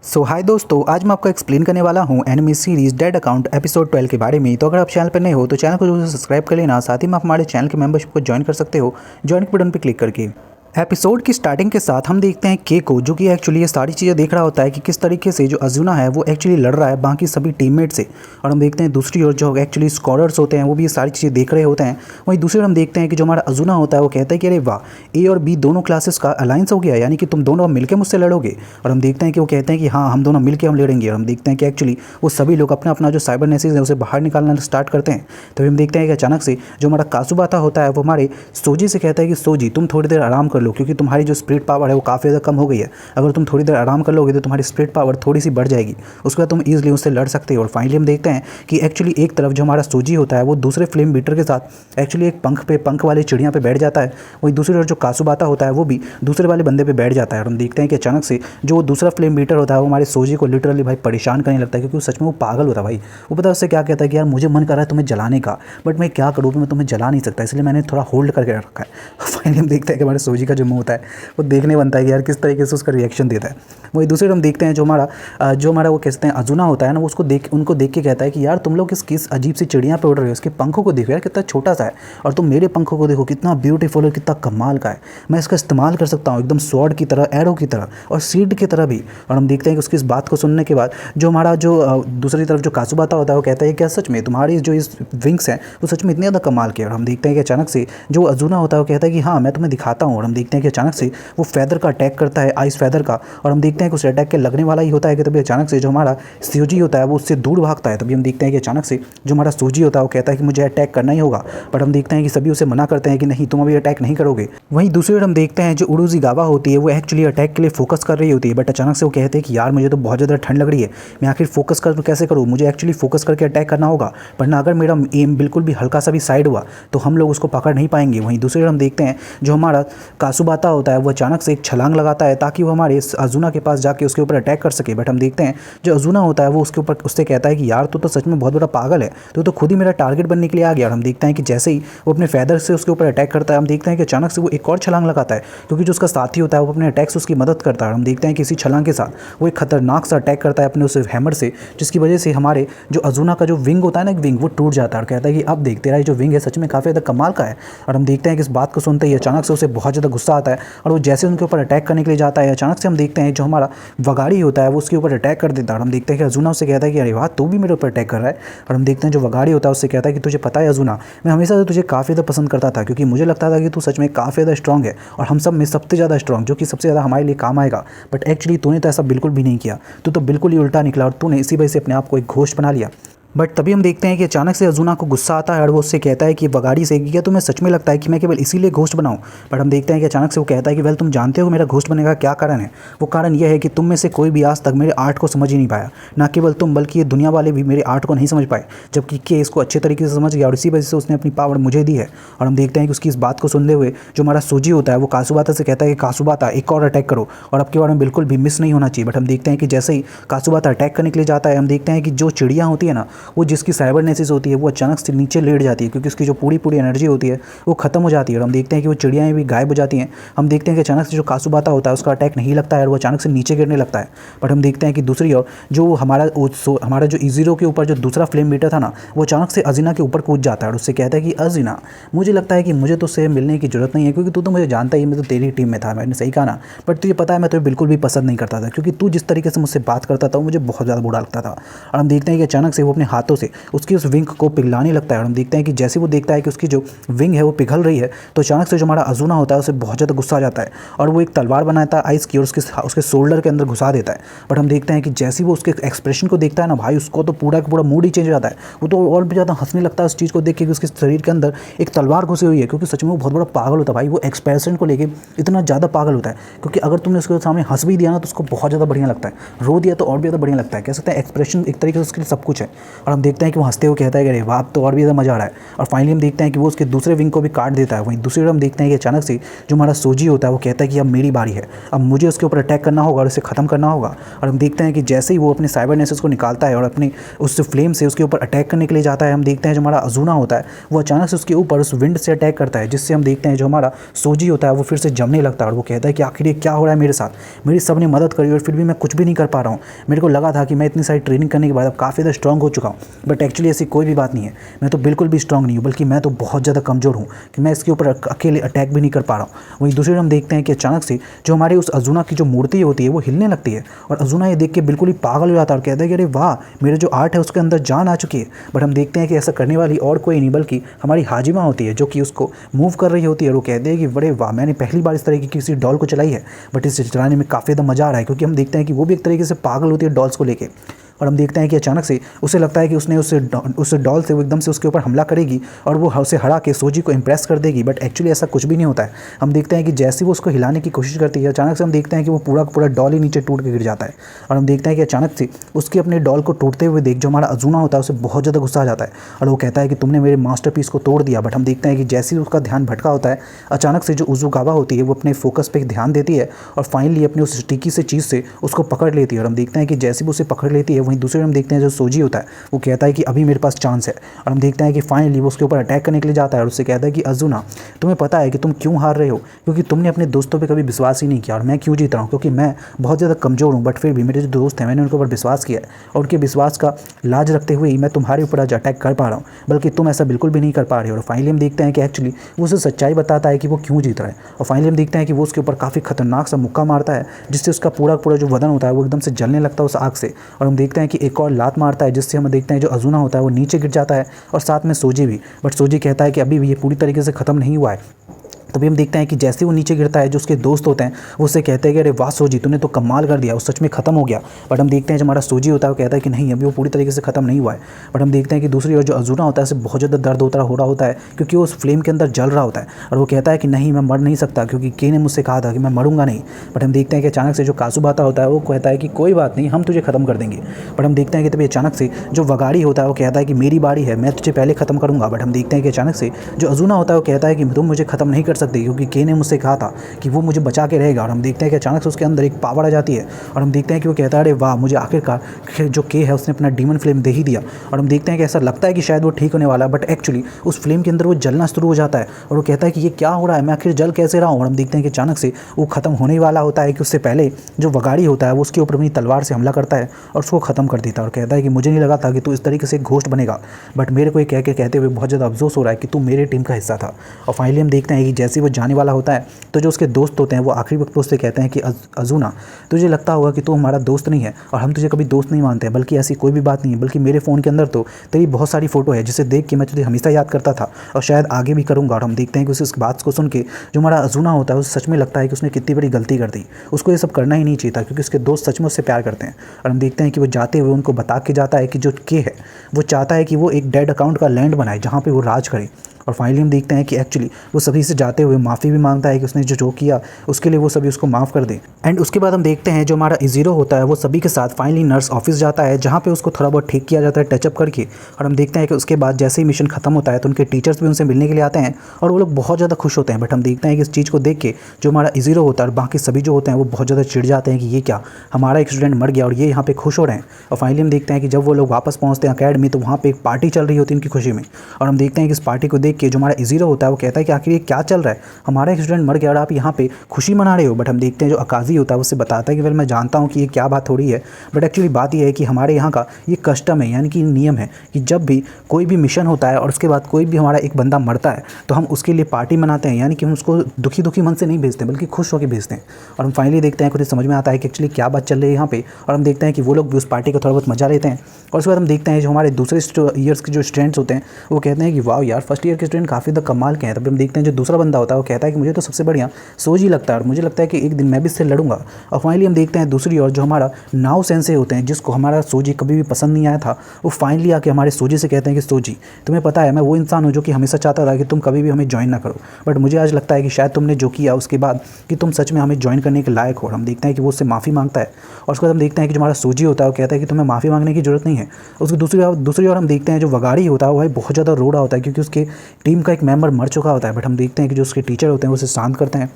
हाय दोस्तों, आज मैं आपको एक्सप्लेन करने वाला हूँ anime series dead account episode 12 के बारे में। तो अगर आप चैनल पर नए हो तो चैनल को जरूर सब्सक्राइब कर लेना। साथ ही में आप हमारे चैनल के मेंबरशिप को ज्वाइन कर सकते हो ज्वाइन के बटन पर क्लिक करके। एपिसोड की स्टार्टिंग के साथ हम देखते हैं के को, जो कि एक्चुअली ये सारी चीज़ें देख रहा होता है कि किस तरीके से जो अजुना है वो एक्चुअली लड़ रहा है बाकी सभी टीममेट से। और हम देखते हैं दूसरी ओर जो एक्चुअली स्कॉलर्स होते हैं वो भी ये सारी चीज़ें देख रहे होते हैं। वहीं दूसरी ओर हम देखते हैं कि जो हमारा अजुना होता है वो कहता है कि अरे वाह, ए और बी दोनों क्लासेस का अलायंस हो गया, यानी कि तुम दोनों मिलकर मुझसे लड़ोगे। और हम देखते हैं कि वो कहते हैं कि हाँ, हम दोनों मिलकर हम लड़ेंगे। और हम देखते हैं कि एक्चुअली वो सभी लोग अपना अपना जो साइबर नेसिस है उसे बाहर निकालना स्टार्ट करते हैं। तभी हम देखते हैं कि अचानक से जो हमारा कासुबाता होता है वो हमारे सोजी से कहता है कि सोजी, तुम थोड़ी देर आराम कर लो, क्योंकि तुम्हारी जो स्पिरिट पावर है वो काफ़ी ज़्यादा कम हो गई है। अगर तुम थोड़ी देर आराम कर लोगे तो तुम्हारी स्पिरिट पावर थोड़ी सी बढ़ जाएगी, उसके बाद तुम ईजिली उससे लड़ सकते हो। और फाइनली हम देखते हैं कि एक्चुअली एक तरफ जो हमारा सोजी होता है वो दूसरे फ्लेम बीटर के साथ एक्चुअली एक पंख वाले चिड़िया पे बैठ जाता है। वहीं दूसरी तरफ जो कासुबाता होता है वो भी दूसरे वाले बंदे पे बैठ जाता है। और हम देखते हैं कि अचानक से जो दूसरा फ्लेम बीटर होता है वो हमारे सोजी को लिटरली भाई परेशान करने लगता है, क्योंकि वो सच में वो पागल होता है भाई। वो पता है उससे क्या कहता है कि यार मुझे मन कर रहा है तुम्हें जलाने का, बट मैं क्या करूँ, मैं तुम्हें जला नहीं सकता, इसलिए मैंने थोड़ा होल्ड करके रखा है। फाइनली हम देखते हैं कि हमारे सोजी का जो मुंह होता है वो देखने बनता है कि यार किस तरीके से उसका रिएक्शन देता है। वही दूसरे हम देखते हैं जो हमारा वो कहते हैं अजुना होता है ना, वो उनको देख के कहता है कि यार तुम लोग किस अजीब सी चिड़िया पे उड़ रहे हो, इसके पंखों को देखो यार कितना छोटा सा है, और तुम मेरे पंखों को देखो कितना ब्यूटीफुल और कितना कमाल का है, मैं इसका इस्तेमाल कर सकता हूँ एकदम स्वॉर्ड की तरह, एरो की तरह और सीड की तरह भी। और हम देखते हैं कि उसकी इस बात को सुनने के बाद जो हमारा जो दूसरी तरफ जो कासुबाता होता है वो कहता है क्या सच में तुम्हारी जो इस विंग्स हैं वो सच में इतने ज़्यादा कमाल के। और हम देखते हैं कि अचानक से जो अजुना होता है वो कहता है कि हाँ मैं तुम्हें दिखाता हूँ। और हम देखते हैं कि अचानक से वो फैदर का अटैक करता है, आइस फैदर का। और हम देखते हैं कि उस अटैक के लगने वाला ही होता है कि तभी अचानक से जो हमारा सोजी होता है वो उससे दूर भागता है। तभी हम देखते हैं कि अचानक से जो हमारा सोजी होता है वो कहता है कि मुझे अटैक करना ही होगा, बट हम देखते हैं कि सभी उसे मना करते हैं कि नहीं, तुम अभी अटैक नहीं करोगे। वहीं दूसरी ओर हम देखते हैं जो उरुजिगावा होती है वो एक्चुअली अटैक के लिए फोकस कर रही होती है, बट अचानक से वो कहते हैं कि यार मुझे तो बहुत ज़्यादा ठंड लग रही है, मैं आखिर फोकस कैसे करूँ, मुझे एक्चुअली फोकस करके अटैक करना होगा, वरना अगर मेरा एम बिल्कुल भी हल्का सा भी साइड हुआ तो हम लोग उसको पकड़ नहीं पाएंगे। वहीं दूसरी ओर हम देखते हैं जो हमारा कासुबाता होता है वो अचानक से एक छलांग लगाता है ताकि वो हमारे अजुना के पास जाके उसके ऊपर अटैक कर सके। बट हम देखते हैं जो अजुना होता है वो उससे कहता है कि यार तू तो सच में बहुत बड़ा पागल है, तो खुद ही मेरा टारगेट बनने के लिए आ गया। और हम देखते हैं कि जैसे ही वो अपने फैदर से उसके ऊपर अटैक करता है, हम देखते हैं कि अचानक से वो एक और छलांग लगाता है, क्योंकि जो उसका साथी होता है वो अपने अटैक से उसकी मदद करता है। हम देखते हैं कि इसी छलांग के साथ वो एक खतरनाक सा अटैक करता है अपने उस हैमर से, जिसकी वजह से हमारे जो अजुना का जो विंग होता है ना, एक विंग वो टूट जाता है। और कहता है कि अब देख तेरा जो विंग है सच में काफ़ी ज़्यादा कमाल का है। और हम देखते हैं कि इस बात को सुनते ही अचानक से उसे बहुत ज़्यादा गुस्सा आता है, और वो जैसे उनके ऊपर अटैक करने के लिए जाता है अचानक से हम देखते हैं जो हमारा वगाड़ी होता है वो उसके ऊपर अटैक कर देता है। और हम देखते हैं कि अजुना उससे कहता है कि अरे वाह, तू भी मेरे ऊपर अटैक कर रहा है। और हम देखते हैं जो वगाड़ी होता है उससे कहता है कि तुझे पता है अजुना, मैं हमेशा से तुझे काफ़ी ज़्यादा पसंद करता था, क्योंकि मुझे लगता था कि तू सच में काफ़ी ज़्यादा स्ट्रॉन्ग है और हम सब में सबसे ज़्यादा स्ट्रॉन्ग, जो कि सबसे ज़्यादा हमारे लिए काम आएगा। बट एक्चुअली तूने तो ऐसा बिल्कुल भी नहीं किया, तू तो बिल्कुल ही उल्टा निकला, और तूने इसी वजह से अपने आप को एक घोस्ट बना लिया। बट तभी हम देखते हैं कि अचानक से अजुना को गुस्सा आता है और वो उससे कहता है कि वगाड़ी से कि क्या तुम्हें सच में लगता है कि मैं केवल इसीलिए घोस्ट बनाऊं। बट हम देखते हैं कि अचानक से वो कहता है कि वेल तुम जानते हो मेरा घोस्ट बनने का क्या कारण है। वो कारण यह है कि तुम में से कोई भी आज तक मेरे आर्ट को समझ ही नहीं पाया, ना केवल तुम बल्कि ये दुनिया वाले भी मेरे आर्ट को नहीं समझ पाए, जबकि के इसको अच्छे तरीके से समझ गया और इसी वजह से उसने अपनी पावर मुझे दी है। और हम देखते हैं कि उसकी इस बात को सुनते हुए जो हमारा सोजी होता है वो कासुबाता से कहता है कि कासुबाता एक और अटैक करो और अब के बारे में बिल्कुल भी मिस नहीं होना चाहिए। बट हम देखते हैं कि जैसे ही कासुबाता अटैक करने के लिए जाता है, हम देखते हैं कि जो चिड़िया होती है ना, वो जिसकी साइबर नेसिस होती है वो अचानक से नीचे लेट जाती है, क्योंकि उसकी जो पूरी एनर्जी होती है वो खत्म हो जाती है। और हम देखते हैं कि वो चिड़ियाँ भी गायब हो जाती हैं। हम देखते हैं कि अचानक से जो कासुबाता होता है उसका अटैक नहीं लगता है और वो अचानक से नीचे गिरने लगता है। बट हम देखते हैं कि दूसरी ओर जो हमारा जो इजीरो के ऊपर जो दूसरा फ्लेम मीटर था ना, वो अचानक से अजीना के ऊपर कूद जाता है और उससे कहता है कि अजीना, मुझे लगता है कि मुझे तो उससे मिलने की जरूरत नहीं है, क्योंकि तू तो मुझे जानता ही, मैं तो तेरी टीम में था। मैंने सही कहा ना, बट तुझे पता है मैं तुझे बिल्कुल भी पसंद नहीं करता था, क्योंकि तू जिस तरीके से मुझसे बात करता था वो मुझे बहुत ज़्यादा बुरा लगता था। और हम देखते हैं कि अचानक से वो अपने हाथों से उसकी उस विंग को पिघलाने लगता है। और हम देखते हैं कि जैसे वो देखता है कि उसकी जो विंग है वो पिघल रही है, तो अचानक से जो हमारा अजुना होता है उसे बहुत ज़्यादा गुस्सा आ जाता है और वो एक तलवार बनाता है आइस की और उसके शोल्डर के अंदर घुसा देता है। बट हम देखते हैं कि जैसे वो उसके एक्सप्रेशन को देखता है ना भाई, उसको तो पूरा का पूरा मूड ही चेंज हो जाता है। वो तो और भी ज़्यादा हंसने लगता है उस चीज़ को देख के कि उसके शरीर के अंदर एक तलवार घुसी हुई है, क्योंकि सच में वो बहुत बड़ा पागल होता है भाई। वो एक्सप्रेशन को लेकर इतना ज़्यादा पागल होता है, क्योंकि अगर तुमने उसके सामने हंस भी दिया ना तो उसको बहुत ज़्यादा बढ़िया लगता है, रो दिया तो और भी ज़्यादा बढ़िया लगता है। कह सकते हैं एक्सप्रेशन एक तरीके से उसके लिए सब कुछ है। और हम देखते हैं कि वो हंसते हुए कहता है कि अरे वाह, अब तो और भी ज़्यादा मज़ा आ रहा है। और फाइनली हम देखते हैं कि वो उसके दूसरे विंग को भी काट देता है। वहीं दूसरी ओर हम देखते हैं कि अचानक से जो हमारा सोजी होता है वो कहता है कि अब मेरी बारी है, अब मुझे उसके ऊपर अटैक करना होगा और उसे ख़त्म करना होगा। और हम देखते हैं कि जैसे ही वो अपने साइबर नेसेस को निकालता है और अपने उस फ्लेम से उसके ऊपर अटैक करने के लिए जाता है, हम देखते हैं जो हमारा अज़ूना होता है वो अचानक से उसके ऊपर उस विंड से अटैक करता है, जिससे हम देखते हैं जो हमारा सोजी होता है वो फिर से जमने लगता है। और वो कहता है कि आखिर ये क्या हो रहा है मेरे साथ, मेरी सबने मदद करी और फिर भी मैं कुछ भी नहीं कर पा रहा हूँ। मेरे को लगा था कि मैं इतनी सारी ट्रेनिंग करने के बाद अब काफ़ी ज़्यादा स्ट्रॉन्ग हो चुका हूँ, बट एक्चुअली ऐसी कोई भी बात नहीं है। मैं तो बिल्कुल भी स्ट्रॉन्ग नहीं हूँ, बल्कि मैं तो बहुत ज़्यादा कमज़ोर हूँ कि मैं इसके ऊपर अकेले अटैक भी नहीं कर पा रहा हूँ। वहीं दूसरी ओर हम देखते हैं कि अचानक से जो हमारे उस अज़ूना की जो मूर्ति होती है वो हिलने लगती है और अज़ूना ये देख के बिल्कुल ही पागल हो जाता है और कहता है कि अरे वाह, मेरे जो आर्ट है उसके अंदर जान आ चुकी है। बट हम देखते हैं कि ऐसा करने वाली और कोई नहीं बल्कि हमारी हाजिमा होती है, जो कि उसको मूव कर रही होती है। और वो कहते हैं कि बड़े वाह, मैंने पहली बार इस तरह की किसी डॉल को चलाई है, बट इसे चलाने में काफ़ी ज़्यादा मज़ा आ रहा है, क्योंकि हम देखते हैं कि वो भी एक तरीके से पागल होती है डॉल्स को लेके। और हम देखते हैं कि अचानक से उसे लगता है कि उसने उस डॉल से वो एकदम से उसके ऊपर हमला करेगी और वो उसे हरा के सोजी को इम्प्रेस कर देगी, बट एक्चुअली ऐसा कुछ भी नहीं होता है। हम देखते हैं कि जैसे वो उसको हिलाने की कोशिश करती है, अचानक से हम देखते हैं कि वो पूरा का पूरा डॉल ही नीचे टूट के गिर जाता है। और हम देखते हैं कि अचानक से उसके अपने डॉल को टूटते हुए देख जो हमारा अज़ूना होता है उसे बहुत ज़्यादा गुस्सा आ जाता है और वो कहता है कि तुमने मेरे मास्टरपीस को तोड़ दिया। बट हम देखते हैं कि जैसे ही उसका ध्यान भटका होता है, अचानक से जो उज़ुकावा होती है वो अपने फोकस पे ध्यान देती है और फाइनली अपने उस स्टिकी से चीज़ से उसको पकड़ लेती है। और हम देखते हैं कि जैसे वो उसे पकड़ लेती है, वहीं दूसरे हम देखते हैं जो सोजी होता है वो कहता है कि अभी मेरे पास चांस है। और हम देखते हैं कि फाइनली वो उसके ऊपर अटैक करने के लिए जाता है और उससे कहता है कि अज़ूना, तुम्हें पता है कि तुम क्यों हार रहे हो, क्योंकि तुमने अपने दोस्तों पे कभी विश्वास ही नहीं किया। और मैं क्यों जीत रहा हूँ, क्योंकि मैं बहुत ज़्यादा कमज़ोर हूँ, बट फिर भी मेरे जो दोस्त हैं मैंने उनके ऊपर विश्वास किया है और उनके विश्वास का लाज रखते हुए ही मैं तुम्हारे ऊपर आज अटैक कर पा रहा हूँ, बल्कि तुम ऐसा बिल्कुल भी नहीं कर पा रहे हो। और फाइनली हम देखते हैं कि एक्चुअली वो उसे सच्चाई बताता है कि वो क्यों जीत रहा है। और फाइनली हम देखते हैं कि वो उसके ऊपर काफ़ी खतरनाक सा मुक्का मारता है, जिससे उसका पूरा पूरा जो बदन होता है वो एकदम से जलने लगता है उस आग से। और हम देखते हैं कि एक और लात मारता है, जिससे हम देखते हैं जो अज़ूना होता है वो नीचे गिर जाता है और साथ में सोजी भी। बट सोजी कहता है कि अभी भी ये पूरी तरीके से ख़त्म नहीं हुआ है। तभी हम देखते हैं कि जैसे वो नीचे गिरता है, जो उसके दोस्त होते हैं वो उससे कहते हैं कि अरे वाह सोजी, तूने तो कमाल कर दिया, वो सच में ख़त्म हो गया। बट हम देखते हैं जो हमारा सोजी होता है वो कहता है कि नहीं, अभी वो पूरी तरीके से ख़त्म नहीं हुआ है। बट हम देखते हैं कि दूसरी ओर जो अज़ूना होता है उसे बहुत ज़्यादा दर्द हो रहा होता है, क्योंकि वो उस फ्लेम के अंदर जल रहा होता है। और वो कहता है कि नहीं, मैं मर नहीं सकता, क्योंकि के ने मुझसे कहा था कि मैं मरूंगा नहीं। बट हम देखते हैं कि अचानक से जो कासुबाता होता है वो कहता है कि कोई बात नहीं, हम तुझे ख़त्म कर देंगे। बट हम देखते हैं कि तभी अचानक से जो वगाड़ी होता है वो कहता है कि मेरी बारी है, मैं तुझे पहले ख़त्म करूँगा। बट हम देखते हैं कि अचानक से जो अज़ूना होता है वो कहता है कि तुम मुझे ख़त्म नहीं कर सकते, क्योंकि के ने मुझसे कहा था कि वो मुझे बचा के रहेगा। और हम देखते हैं कि अचानक से उसके अंदर एक पावर आ जाती है और हम देखते हैं कि वो कहता है अरे वाह, मुझे आखिरकार जो के है उसने अपना डीमन फ्लेम दे ही दिया। और हम देखते हैं कि ऐसा लगता है कि शायद वो ठीक होने वाला है, बट एक्चुअली उस फ्लेम के अंदर वो जलना शुरू हो जाता है और वो कहता है कि ये क्या हो रहा है, मैं आखिर जल कैसे रहा हूँ। और हम देखते हैं कि अचानक से वो ख़त्म होने वाला होता है कि उससे पहले जो वगाड़ी होता है वो उसके ऊपर अपनी तलवार से हमला करता है और उसको ख़त्म कर देता है और कहता है कि मुझे नहीं लगा था कि तू इस तरीके से घोस्ट बनेगा, बट मेरे को ये कह के कहते हुए बहुत ज़्यादा अफसोस हो रहा है कि तू मेरे टीम का हिस्सा था। और फाइनली हम देखते हैं कि जैसे वो जाने वाला होता है तो जो उसके दोस्त होते हैं वो आखिरी वक्त पर उससे कहते हैं कि अज़ूना, तुझे लगता होगा कि तू हमारा दोस्त नहीं है और हम तुझे कभी दोस्त नहीं मानते हैं, बल्कि ऐसी कोई भी बात नहीं है, बल्कि मेरे फ़ोन के अंदर तो तेरी बहुत सारी फ़ोटो है जिसे देख के मैं तुझे हमेशा याद करता था और शायद आगे भी करूँगा। और हम देखते हैं कि उस बात को सुन के जो हमारा अज़ूना होता है उसे सच में लगता है कि उसने कितनी बड़ी गलती कर दी, उसको ये सब करना ही नहीं चाहिए था, क्योंकि उसके दोस्त सच में उससे प्यार करते हैं। और हम देखते हैं कि वो जाते हुए उनको बता के जाता है कि जो के है वो चाहता है कि वो एक डेड अकाउंट का लैंड बनाए जहाँ पर वो राज करे। और फाइनली हम देखते हैं कि एक्चुअली वो सभी से जाते हुए माफ़ी भी मांगता है कि उसने जो किया उसके लिए वो सभी उसको माफ़ कर दे। एंड उसके बाद हम देखते हैं जो हमारा इज़ीरो होता है वो सभी के साथ फाइनली नर्स ऑफिस जाता है, जहाँ पे उसको थोड़ा बहुत ठीक किया जाता है टचअप करके। और हम देखते हैं कि उसके बाद जैसे ही मिशन खत्म होता है तो उनके टीचर्स भी उनसे मिलने के लिए आते हैं और वो लोग बहुत ज़्यादा खुश होते हैं। बट हम देखते हैं कि इस चीज़ को देख के जो हमारा इज़ीरो होता है और बाकी सभी जो होते हैं वो बहुत ज़्यादा चिढ़ जाते हैं कि ये क्या, हमारा एक स्टूडेंट मर गया और ये यहाँ पे खुश हो रहे हैं। और फाइनली हम देखते हैं कि जब वो लोग वापस पहुँचते हैं अकेडमी तो वहाँ पर एक पार्टी चल रही होती है उनकी खुशी में। और हम देखते हैं कि इस पार्टी को देख के जो हमारा इज़ीरो होता है वो कहता है कि आखिर ये क्या चल रहा है, हमारा एक स्टूडेंट मर गया और आप यहाँ पे खुशी मना रहे हो। बट हम देखते हैं जो अकाजी होता है उससे बताता है कि वेल मैं जानता हूँ कि ये क्या बात हो रही है, बट एक्चुअली बात ये है कि हमारे यहाँ का ये कस्टम है, यानी कि नियम है कि जब भी कोई भी मिशन होता है और उसके बाद कोई भी हमारा एक बंदा मरता है तो हम उसके लिए पार्टी मनाते हैं, यानी कि हम उसको दुखी दुखी मन से नहीं भेजते बल्कि खुश होकर भेजते हैं। और हम फाइनली देखते हैं कुछ समझ में आता है कि एक्चुअली क्या बात चल रही है यहाँ पे। और हम देखते हैं कि वो लोग भी उस पार्टी का थोड़ा बहुत मजा लेते हैं। और उसके बाद हम देखते हैं जो हमारे दूसरे ईयर्स के जो स्टूडेंट्स होते हैं वो कहते हैं कि वाह यार, फर्स्ट ईयर के बाकी स्टूडेंट काफ़ी ज़्यादा कमाल के हैं। तभी हम देखते हैं जो दूसरा बंदा होता है वो कहता है कि मुझे तो सबसे बढ़िया सोजी लगता है और मुझे लगता है कि एक दिन मैं भी इससे लड़ूंगा। और फाइनली हम देखते हैं दूसरी ओर जो हमारा नाव सेंसे होते हैं, जिसको हमारा सोजी कभी भी पसंद नहीं आया था, वो फाइनली आके हमारे सोजी से कहते हैं कि सोजी तुम्हें पता है मैं वो इंसान हूँ जो कि हमेशा चाहता था कि तुम कभी भी हमें ज्वाइन ना करो, बट मुझे आज लगता है कि शायद तुमने जो किया उसके बाद कि तुम सच में हमें ज्वाइन करने के लायक हो। और हम देखते हैं कि वो उससे माफ़ी मांगता है और उसके बाद हम देखते हैं कि जो हमारा सोजी होता है वो कहता है कि तुम्हें माफ़ी मांगने की जरूरत नहीं है। उसकी दूसरी ओर हम देखते हैं जो वगाड़ी होता है वो भाई बहुत ज़्यादा रो रहा होता है क्योंकि उसके टीम का एक मेंबर मर चुका होता है। बट हम देखते हैं कि जो उसके टीचर होते हैं वो उसे शांत करते हैं।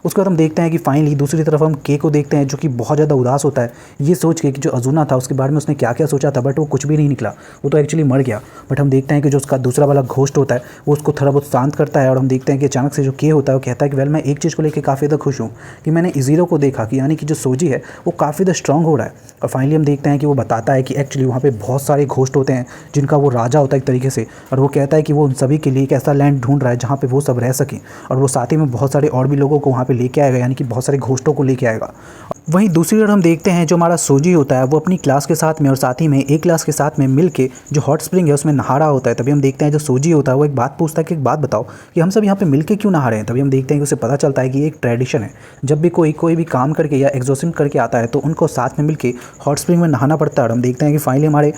उसके बाद हम देखते हैं कि फाइनली दूसरी तरफ हम के को देखते हैं जो कि बहुत ज़्यादा उदास होता है ये सोच के कि जो अजुना था उसके बारे में उसने क्या क्या सोचा था, बट वो कुछ भी नहीं निकला, वो तो एक्चुअली मर गया। बट हम देखते हैं कि जो उसका दूसरा वाला घोस्ट होता है वो उसको थोड़ा बहुत शांत करता है और हम देखते हैं कि अचानक से जो के होता है वो कहता है कि वेल मैं एक चीज़ को लेकर काफ़ी ज़्यादा खुश हूँ कि मैंने इजीरो को देखा कि यानी कि जो सोजी है वो काफ़ी ज़्यादा स्ट्रॉन्ग हो रहा है। और फाइनली हम देखते हैं कि वो बताता है कि एक्चुअली वहाँ पे बहुत सारे घोस्ट होते हैं जिनका वो राजा होता है एक तरीके से, और वो कहता है कि वो उन सभी के लिए एक ऐसा लैंड ढूंढ रहा है जहाँ पे वो सब रह सकें, और वो साथ ही में बहुत सारे और भी लोगों को वहाँ पे लेके आएगा, यानी कि बहुत सारे घोस्टों को लेके आएगा। वहीं दूसरी ओर हम देखते हैं जो हमारा सोजी होता है वो अपनी क्लास के साथ में और साथ ही में एक क्लास के साथ में मिल के जो हॉट स्प्रिंग है उसमें नहा रहा होता है। तभी हम देखते हैं जो सोजी होता है वो एक बात पूछता है कि एक बात बताओ कि हम सब यहाँ पे मिल के क्यों नहा रहे हैं। तभी हम देखते हैं कि उसे पता चलता है कि ये एक ट्रेडिशन है, जब भी कोई भी काम करके या एग्जॉस्टिंग करके आता है तो उनको साथ में मिल के हॉट स्प्रिंग में नहाना पड़ता है। और हम देखते हैं कि फाइनली हमारे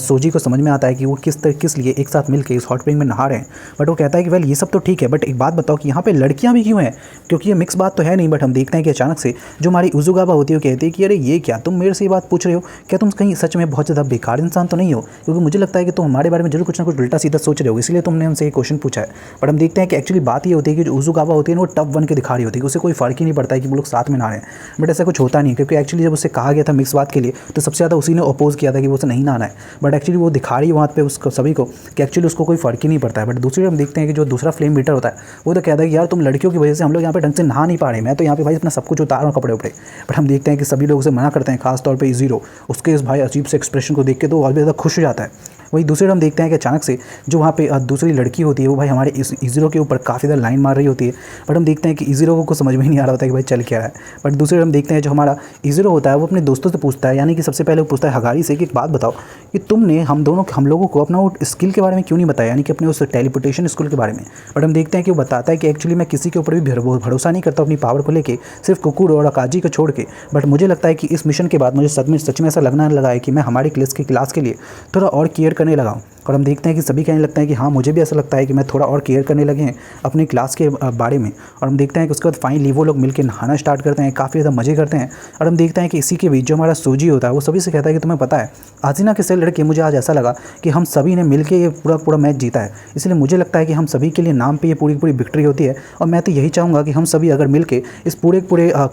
सोजी को समझ में आता है कि वो किस लिए एक साथ मिल के इस हॉट स्प्रिंग में नहा रहे हैं। बट वो कहता है कि वेल ये सब तो ठीक है, बट एक बात बताओ कि यहाँ पे लड़कियाँ भी क्यों हैं, क्योंकि ये मिक्स बात तो है नहीं। बट हम देखते हैं कि अचानक से जो हमारी उजुगाबा होती है वो कहती है कि अरे ये क्या तुम मेरे से ये बात पूछ रहे हो, क्या तुम कहीं सच में बहुत ज़्यादा बेकार इंसान तो नहीं हो, क्योंकि मुझे लगता है कि तुम हमारे बारे में जरूर कुछ ना कुछ उल्टा सीधा सोच रहे हो, इसलिए तुमने हमसे ये क्वेश्चन पूछा है। बट हम देखते हैं कि एक्चुअली बात ये होती है कि जो उजुगाबा होती है ना वो टफ बन के दिखा रही होती है, उसे कोई फ़र्क ही नहीं पड़ता है कि वो लोग साथ में नहा रहे हैं। बट ऐसा कुछ होता नहीं, क्योंकि एक्चुअली जब उससे कहा गया था मिक्स बात के लिए तो सबसे ज़्यादा उसी ने अपोज किया था कि वो उसे नहीं नहाना है। बट एक्चुअली वो दिखा रही है वहाँ पे उसको सभी को कि एक्चुअली उसको कोई फ़र्क ही नहीं पड़ता है। बट दूसरी हम देखते हैं कि जो दूसरा फ्लेम मीटर होता है वो तो कहता है कि यार तुम लड़कियों की वजह से हम लोग यहाँ पे ढंग से नहा नहीं पा रहे, मैं तो यहाँ पे भाई अपना सब कुछ उतार रहा हूँ कपड़े उपड़े। बट हम देखते हैं कि सभी लोग उसे मना करते हैं, खासतौर पे ईजीरो। उसके इस भाई अजीब से एक्सप्रेशन को देख के तो और भी ज़्यादा खुश हो जाता है। वही दूसरे हम देखते हैं कि अचानक से जो वहाँ पे दूसरी लड़की होती है वो भाई हमारे इस ईजीरो के ऊपर काफ़ी ज़्यादा लाइन मार रही होती है। बट हम देखते हैं कि ईजीरो को कुछ समझ में ही नहीं आ रहा होता है कि भाई चल क्या रहा है। बट दूसरे हम देखते हैं जो हमारा ईजीरो होता है वो अपने दोस्तों से पूछता है, यानी कि सबसे पहले वो पूछता है हगारी से कि एक बात बताओ कि तुमने हम लोगों को अपना वो स्किल के बारे में क्यों नहीं बताया, यानी कि अपने उस टेलीपोर्टेशन स्किल के बारे में। बट हम देखते हैं कि वो बताता है कि एक्चुअली मैं किसी के ऊपर भी भरोसा नहीं करता अपनी पावर को लेकर, सिर्फ कुकुर और अकाजी को छोड़ के। बट मुझे लगता है कि इस मिशन के बाद मुझे सच में ऐसा लगना लगा है कि मैं हमारी क्लास के लिए थोड़ा और केयर करने लगा हूँ। और हम देखते हैं कि सभी कहने लगता है कि हाँ मुझे भी ऐसा लगता है कि मैं थोड़ा और केयर करने लगे हैं अपनी क्लास के बारे में। और हम देखते हैं कि उसके बाद फाइनली वो लोग मिलकर नहाना स्टार्ट करते हैं, काफ़ी ज़्यादा मज़े करते हैं। और हम देखते हैं कि इसी के बीच जो हमारा सोजी होता है वो सभी से कहता है कि तुम्हें पता है आजीना के से लड़के मुझे आज ऐसा लगा कि हम सभी ने मिलकर ये पूरा मैच जीता है, इसलिए मुझे लगता है कि हम सभी के लिए नाम पे ये पूरी विक्ट्री होती है। और मैं तो यही चाहूँगा कि हम सभी अगर मिलकर इस पूरे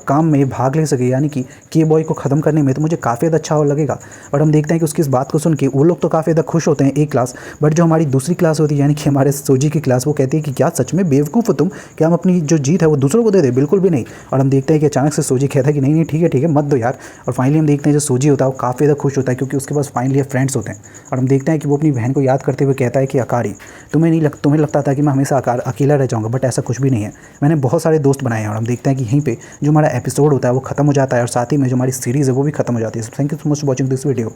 काम में भाग ले सके, यानी कि के बॉय को ख़त्म करने में, तो मुझे काफ़ी ज़्यादा अच्छा लगेगा। और हम देखते हैं कि उसकी इस बात को सुन के वो लोग तो काफ़ी ज़्यादा खुश होते हैं एक क्लास। बट जो हमारी दूसरी क्लास होती है यानी कि हमारे सोजी की क्लास, वो कहती है कि क्या सच में बेवकूफ़ हो तुम, क्या हम अपनी जो जीत है वो दूसरों को दे दे, बिल्कुल भी नहीं। और हम देखते हैं कि अचानक से सोजी कहता है कि नहीं ठीक है मत दो यार। और फाइनली हम देखते हैं जो सोजी होता है वो काफ़ी ज़्यादा खुश होता है क्योंकि उसके पास फाइनली फ्रेंड्स होते हैं। और हम देखते हैं कि वो अपनी बहन को याद करते हुए कहता है कि अकारी तुम्हें लगता था कि मैं हमेशा अकेला रह जाऊँगा, बट ऐसा कुछ भी नहीं है, मैंने बहुत सारे दोस्त बनाए हैं। और हम देखते हैं कि यहीं पर जो हमारा एपिसोड होता है वो खत्म हो जाता है और साथ ही में जो हमारी सीरीज़ है वो भी खत्म हो जाती है। Thank you so much for watching this video.